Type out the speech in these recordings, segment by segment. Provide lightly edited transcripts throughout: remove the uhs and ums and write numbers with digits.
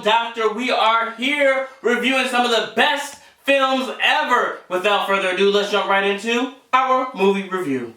Film Doctor. We are here reviewing some of the best films ever. Without further ado, let's jump right into our movie review.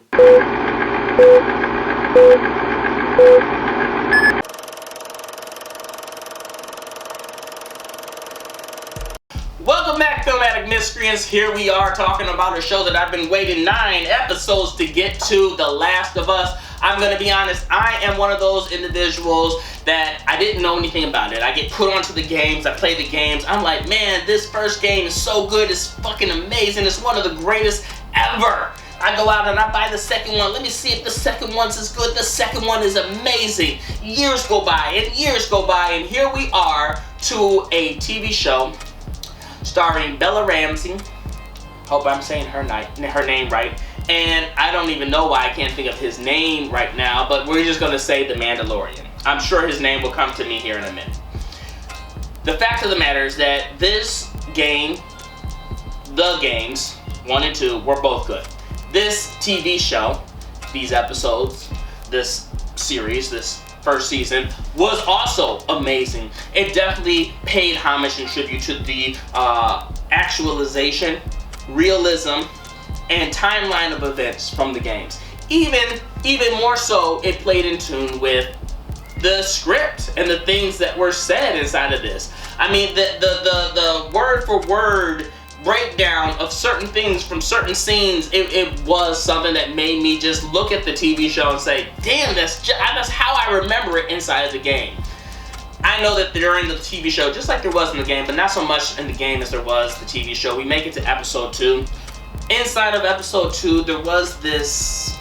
Welcome back, Filmatic Miscreants. Here we are talking about a show that I've been waiting 9 episodes to get to, The Last of Us. I'm gonna be honest, I am one of those individuals that I didn't know anything about it. I get put onto the games, I play the games, I'm like, man, this first game is so good, it's fucking amazing, it's one of the greatest ever. I go out and I buy the second one. Let me see if the second one's as good. The second one is amazing. Years go by and years go by, and here we are to a TV show starring Bella Ramsey. Hope I'm saying her name right. And I don't even know why I can't think of his name right now, but we're just gonna say The Mandalorian. I'm sure his name will come to me here in a minute. The fact of the matter is that this game, the games, 1 and 2, were both good. This TV show, these episodes, this series, this first season, was also amazing. It definitely paid homage and tribute to the actualization, realism, and timeline of events from the games. Even more so, it played in tune with the script and the things that were said inside of this. I mean, the word for word breakdown of certain things from certain scenes, it was something that made me just look at the TV show and say, damn, that's how I remember it inside of the game. I know that during the TV show, just like there was in the game, but not so much in the game as there was the TV show, we make it to episode 2. Inside of episode 2, there was this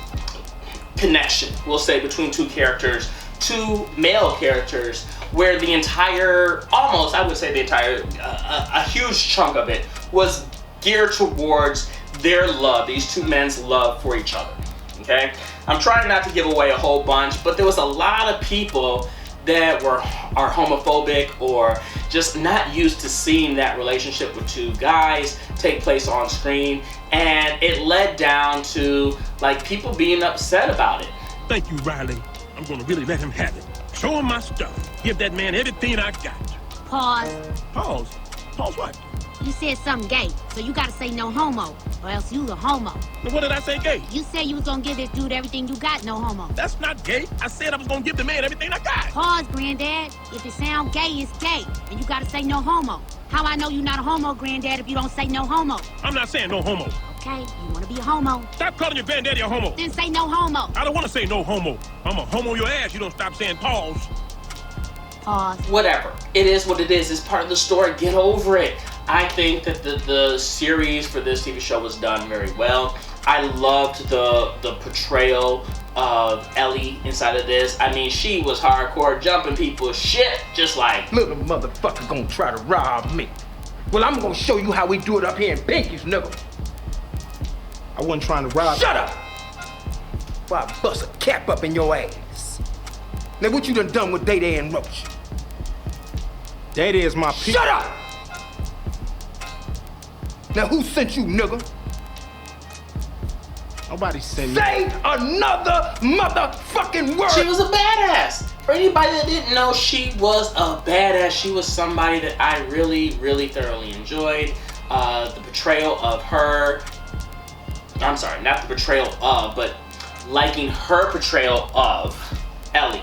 connection, we'll say, between two characters, two male characters, where the entire, almost, I would say the entire, a huge chunk of it was geared towards their love, these two men's love for each other, okay? I'm trying not to give away a whole bunch, but there was a lot of people that are homophobic or just not used to seeing that relationship with two guys take place on screen, and it led down to like people being upset about it. Thank you, Riley. I'm gonna really let him have it. Show him my stuff. Give that man everything I got. Pause. Pause? Pause what? You said something gay, so you gotta say no homo, or else you a homo. But what did I say gay? You said you was gonna give this dude everything you got, no homo. That's not gay. I said I was gonna give the man everything I got. Pause, Granddad. If it sound gay, it's gay, and you gotta say no homo. How I know you not a homo, Granddad, if you don't say no homo? I'm not saying no homo. Okay, you wanna be a homo? Stop calling your granddaddy a homo. Then say no homo. I don't wanna say no homo. I'm a homo your ass. You don't stop saying pause. Pause. Whatever. It is what it is. It's part of the story. Get over it. I think that the series for this TV show was done very well. I loved the portrayal of Ellie inside of this. I mean, she was hardcore, jumping people's shit, just like, little motherfucker gonna try to rob me. Well, I'm gonna show you how we do it up here in Pinky's, nigga. I wasn't trying to rob. Shut up! Before I bust a cap up in your ass. Now, what you done with Day-Day and Roach? Day-Day is my people. Shut up! Now, who sent you, nigga? Nobody sent me. Say another motherfucking word! she was a badass. For anybody that didn't know, she was a badass. She was somebody that I really, really thoroughly enjoyed. The portrayal of her, I'm sorry, not the portrayal of, but liking her portrayal of Ellie.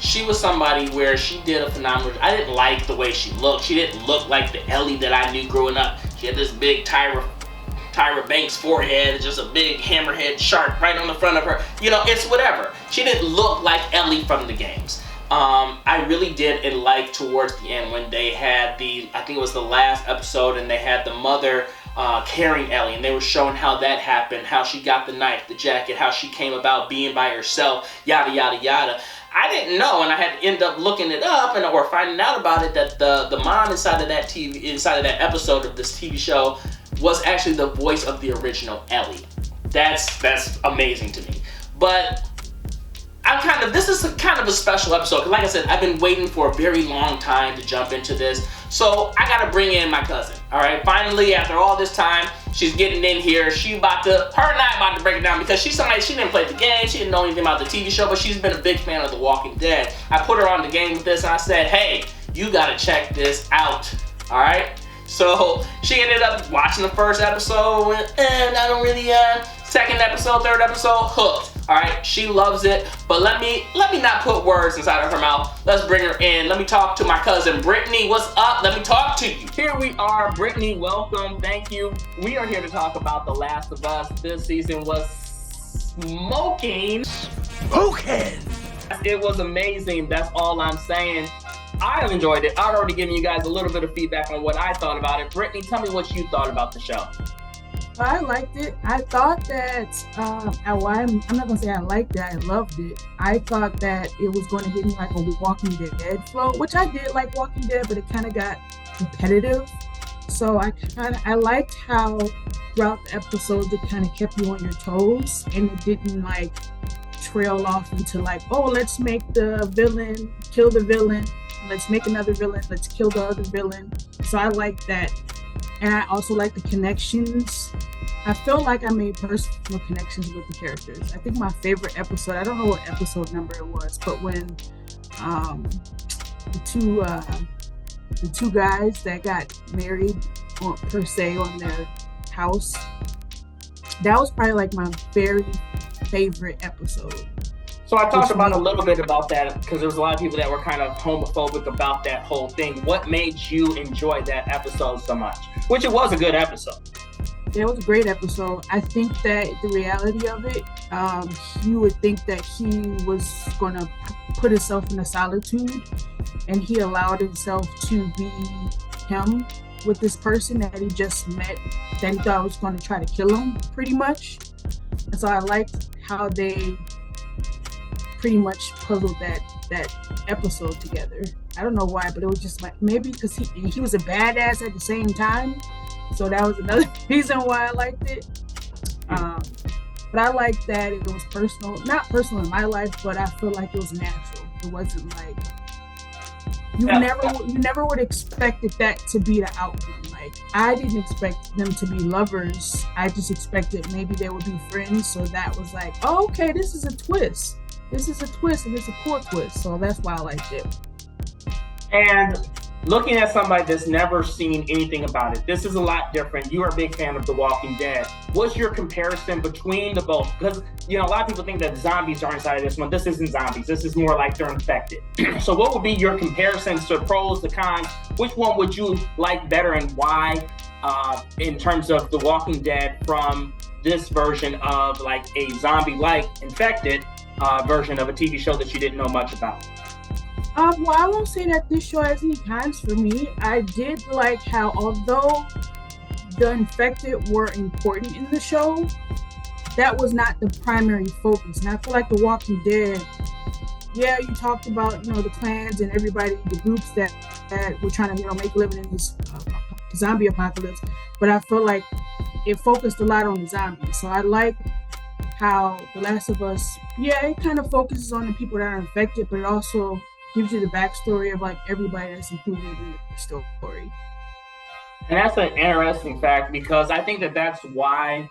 She was somebody where she did a phenomenal. I didn't like the way she looked. She didn't look like the Ellie that I knew growing up. She had this big Tyra Banks forehead, just a big hammerhead shark right on the front of her. You know, it's whatever. She didn't look like Ellie from the games. I really did, and like towards the end when they had I think it was the last episode, and they had the mother carrying Ellie, and they were showing how that happened, how she got the knife, the jacket, how she came about being by herself, yada yada yada. I didn't know, and I had to end up looking it up or finding out about it, that the mom inside of that episode of this TV show was actually the voice of the original Ellie. That's amazing to me. But this is kind of a special episode, because like I said, I've been waiting for a very long time to jump into this. So I gotta bring in my cousin. All right, finally, after all this time, She's getting in here. Her and I about to break it down because she's somebody, she didn't play the game, she didn't know anything about the TV show, but she's been a big fan of The Walking Dead. I put her on the game with this and I said, hey, you gotta check this out, all right? So she ended up watching the first episode and I don't really, second episode, third episode, hooked. All right, she loves it, but let me not put words inside of her mouth. Let's bring her in. Let me talk to my cousin Brittany. What's up? Let me talk to you. Here we are, Brittany. Welcome. Thank you. We are here to talk about The Last of Us. This season was smoking. It was amazing. That's all I'm saying. I have enjoyed it. I've already given you guys a little bit of feedback on what I thought about it. Brittany, tell me what you thought about the show. I liked it. I thought that, I'm not going to say I liked it, I loved it. I thought that it was going to give me like a Walking Dead flow, which I did like Walking Dead, but it kind of got repetitive. So I liked how throughout the episodes it kind of kept you on your toes and it didn't like trail off into like, oh, let's make the villain, kill the villain. Let's make another villain, let's kill the other villain. So I like that. And I also like the connections. I feel like I made personal connections with the characters. I think my favorite episode, I don't know what episode number it was, but when the two guys that got married per se on their house, that was probably like my very favorite episode. So I talked about a little bit about that because there was a lot of people that were kind of homophobic about that whole thing. What made you enjoy that episode so much? Which it was a good episode. It was a great episode. I think that the reality of it, you would think that he was going to put himself in a solitude and he allowed himself to be him with this person that he just met that he thought was going to try to kill him pretty much. And so I liked how they pretty much puzzled that episode together. I don't know why, but it was just like maybe because he was a badass at the same time, so that was another reason why I liked it. But I liked that it was not personal in my life, but I feel like it was natural. It wasn't like you never would expected that to be the outcome. Like I didn't expect them to be lovers. I just expected maybe they would be friends. So that was like, oh, okay, this is a twist. This is a twist, and it's a cool twist, so that's why I liked it. And looking at somebody that's never seen anything about it, this is a lot different. You are a big fan of The Walking Dead. What's your comparison between the both? Because, a lot of people think that zombies are inside of this one. This isn't zombies. This is more like they're infected. So what would be your comparisons to pros, the cons? Which one would you like better and why in terms of The Walking Dead from this version of like a zombie-like infected version of a TV show that you didn't know much about? Well, I won't say that this show has any cons for me. I did like how, although the infected were important in the show, that was not the primary focus. And I feel like The Walking Dead, yeah, you talked about, the clans and everybody, the groups that were trying to, make a living in this zombie apocalypse. But I feel like it focused a lot on the zombies. So I like how The Last of Us, it kind of focuses on the people that are infected, but it also gives you the backstory of like everybody that's included in the story. And that's an interesting fact because I think that that's why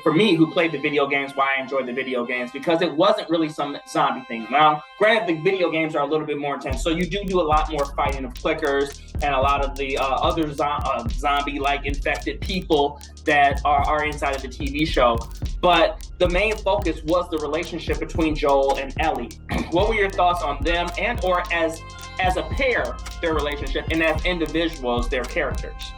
for me, who played the video games, why I enjoyed the video games, because it wasn't really some zombie thing. Now, granted, the video games are a little bit more intense, so you do a lot more fighting of clickers and a lot of the other zombie-like infected people that are inside of the TV show. But the main focus was the relationship between Joel and Ellie. What were your thoughts on them and or as a pair, their relationship, and as individuals, their characters?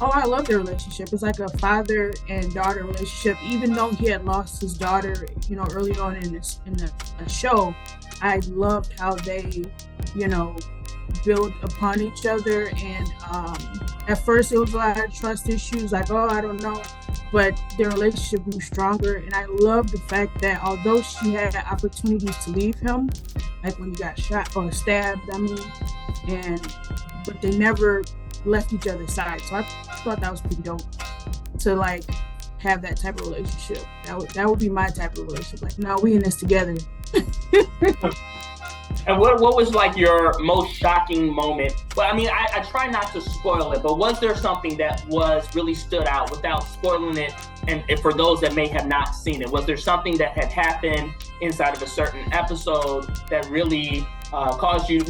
Oh, I love their relationship. It's like a father and daughter relationship. Even though he had lost his daughter, early on in the show, I loved how they, build upon each other. And at first, it was a lot of trust issues, like, oh, I don't know. But their relationship grew stronger. And I love the fact that although she had opportunities to leave him, like when he got shot or stabbed, but they never left each other's side. So I thought that was pretty dope to like have that type of relationship. That would be my type of relationship. Like, no, we in this together. And what was like your most shocking moment? Well, I mean, I try not to spoil it, but was there something that was really stood out without spoiling it? And for those that may have not seen it, was there something that had happened inside of a certain episode that really caused you?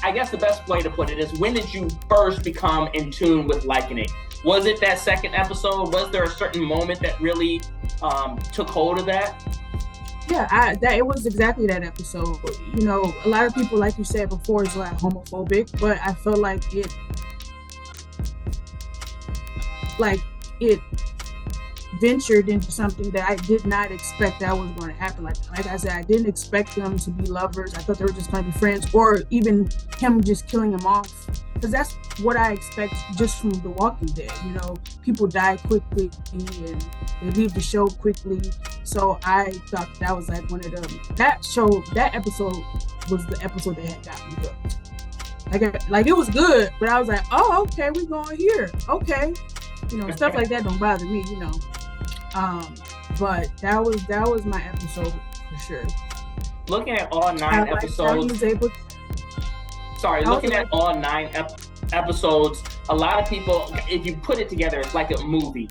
I guess the best way to put it is, when did you first become in tune with liking it? Was it that second episode? Was there a certain moment that really took hold of that? Yeah, it was exactly that episode. You know, a lot of people, like you said before, is like homophobic, but I feel like it ventured into something that I did not expect that was going to happen. Like I said, I didn't expect them to be lovers. I thought they were just going to be friends, or even him just killing him off. Because that's what I expect just from The Walking Dead. You know, people die quickly and they leave the show quickly. So I thought that was like one of them. That episode was the episode that had got me hooked. Like it was good, but I was like, oh, okay, we're going here. Okay. You know, stuff like that don't bother me, you know. But that was my episode for sure. Looking at all 9 episodes. Looking at all 9 episodes, a lot of people, if you put it together, it's like a movie.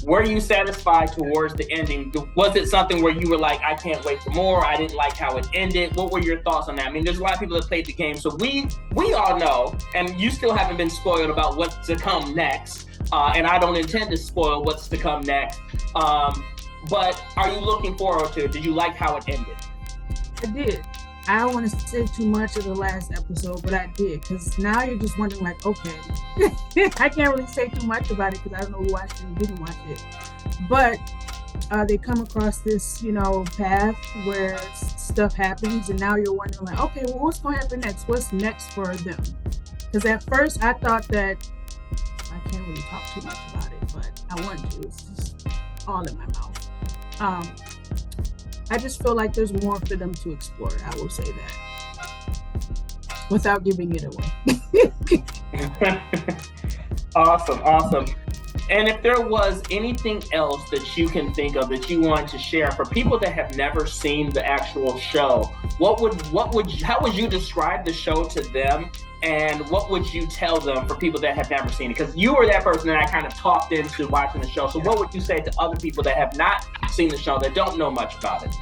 Were you satisfied towards the ending? Was it something where you were like, I can't wait for more, I didn't like how it ended? What were your thoughts on that? I mean, there's a lot of people that played the game, so we all know, and you still haven't been spoiled about what's to come next, and I don't intend to spoil what's to come next, but are you looking forward to it? Did you like how it ended? I did. I don't want to say too much of the last episode, but I did, because now you're just wondering, like, okay, I can't really say too much about it because I don't know who watched it and didn't watch it. But they come across this, you know, path where stuff happens, and now you're wondering, like, okay, well, what's going to happen next? What's next for them? Because at first I thought that, I can't really talk too much about it, but I want to. It's just all in my mouth. I just feel like there's more for them to explore. I will say that without giving it away. Awesome. And if there was anything else that you can think of that you want to share for people that have never seen the actual show, how would you describe the show to them? And what would you tell them for people that have never seen it? Because you were that person that I kind of talked into watching the show. So what would you say to other people that have not seen the show, that don't know much about it?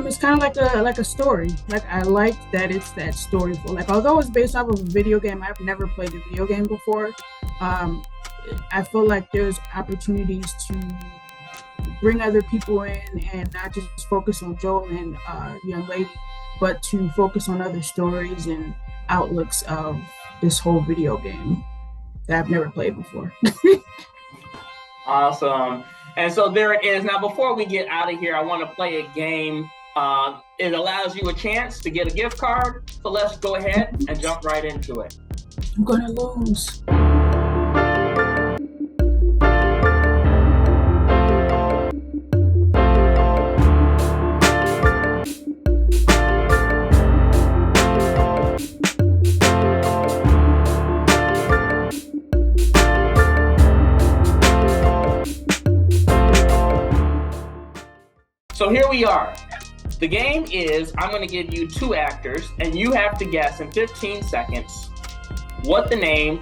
It's kind of like a story. Like, I like that it's that story for, like, although it's based off of a video game, I've never played a video game before. I feel like there's opportunities to bring other people in and not just focus on Joel and young lady, but to focus on other stories and outlooks of this whole video game that I've never played before. Awesome. And so there it is. Now, before we get out of here, I want to play a game. It allows you a chance to get a gift card. So let's go ahead and jump right into it. I'm gonna lose. So here we are. The game is, I'm going to give you 2 actors, and you have to guess in 15 seconds what the name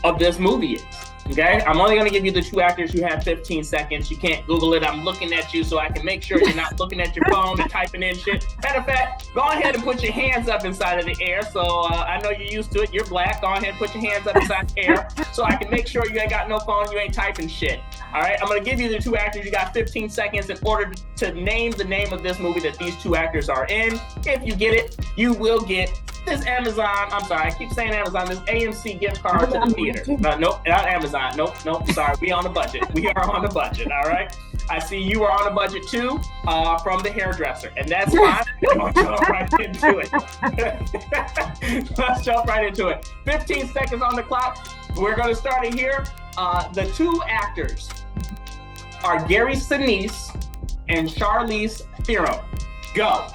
of this movie is. Okay? I'm only going to give you the 2 actors. You have 15 seconds. You can't Google it. I'm looking at you so I can make sure you're not looking at your phone and typing in shit. Matter of fact, go ahead and put your hands up inside of the air. So I know you're used to it. You're black. Go ahead and put your hands up inside the air so I can make sure you ain't got no phone. You ain't typing shit. All right? I'm going to give you the 2 actors. You got 15 seconds in order to name the name of this movie that these 2 actors are in. If you get it, you will get this I keep saying Amazon, this AMC gift card to the theater. Nope, not Amazon. Nope, sorry. We on a budget. We are on a budget, all right? I see you are on a budget too, from the hairdresser, and that's fine. Let's jump right into it. Let's jump right into it. 15 seconds on the clock. We're going to start it here. The 2 actors are Gary Sinise and Charlize Theron. Go.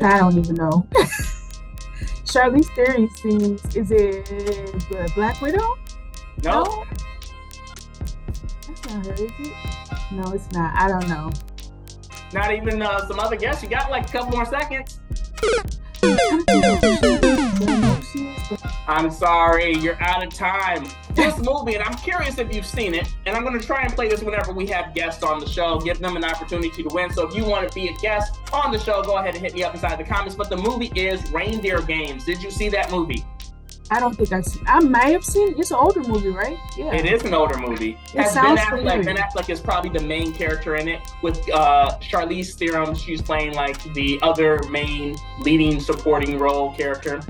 I don't even know. Charlize Theron seems, is it Black Widow? No. That's not her, is it? No, it's not. I don't know. Not even some other guess. You got like a couple more seconds. I'm sorry, you're out of time. This movie, and I'm curious if you've seen it, and I'm going to try and play this whenever we have guests on the show, give them an opportunity to win. So if you want to be a guest on the show, go ahead and hit me up inside the comments. But the movie is Reindeer Games. Did you see that movie? I don't think I've seen. I might have seen. It's an older movie, right? Yeah. It is an older movie. It Has sounds Ben Affleck. familiar. Ben Affleck is probably the main character in it. With Charlize Theron, she's playing like the other main leading supporting role character.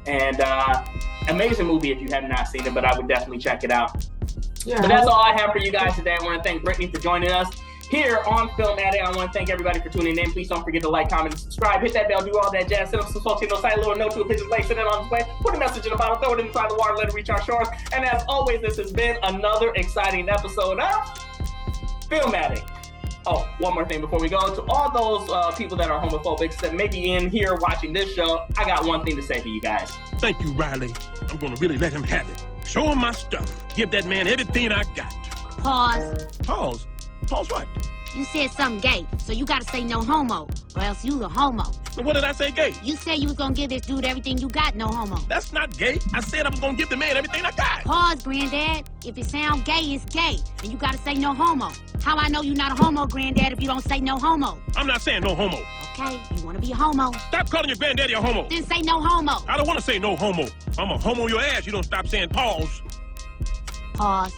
And amazing movie if you have not seen it, but I would definitely check it out. Yeah. But that's all I have for you guys today. I want to thank Brittany for joining us here on Film Addict. I want to thank everybody for tuning in. Please don't forget to like, comment, and subscribe. Hit that bell, do all that jazz. Send us some social, side a little note to a picture's like, send it on display. Put a message in the bottle, throw it inside the water, let it reach our shores. And as always, this has been another exciting episode of Film Addict. Oh, one more thing before we go. To all those people that are homophobic that may be in here watching this show, I got one thing to say to you guys. Thank you, Riley. I'm gonna really let him have it. Show him my stuff. Give that man everything I got. Pause. Pause. Pause what? You said something gay, so you gotta say no homo, or else you a homo. So what did I say, gay? You said you was gonna give this dude everything you got, no homo. That's not gay. I said I was gonna give the man everything I got. Pause, Granddad. If it sound gay, it's gay, and you gotta say no homo. How I know you not a homo, Granddad, if you don't say no homo? I'm not saying no homo. Okay, you wanna be a homo? Stop calling your granddaddy a homo. Then say no homo. I don't want to say no homo. I'm a homo your ass. You don't stop saying pause. Pause.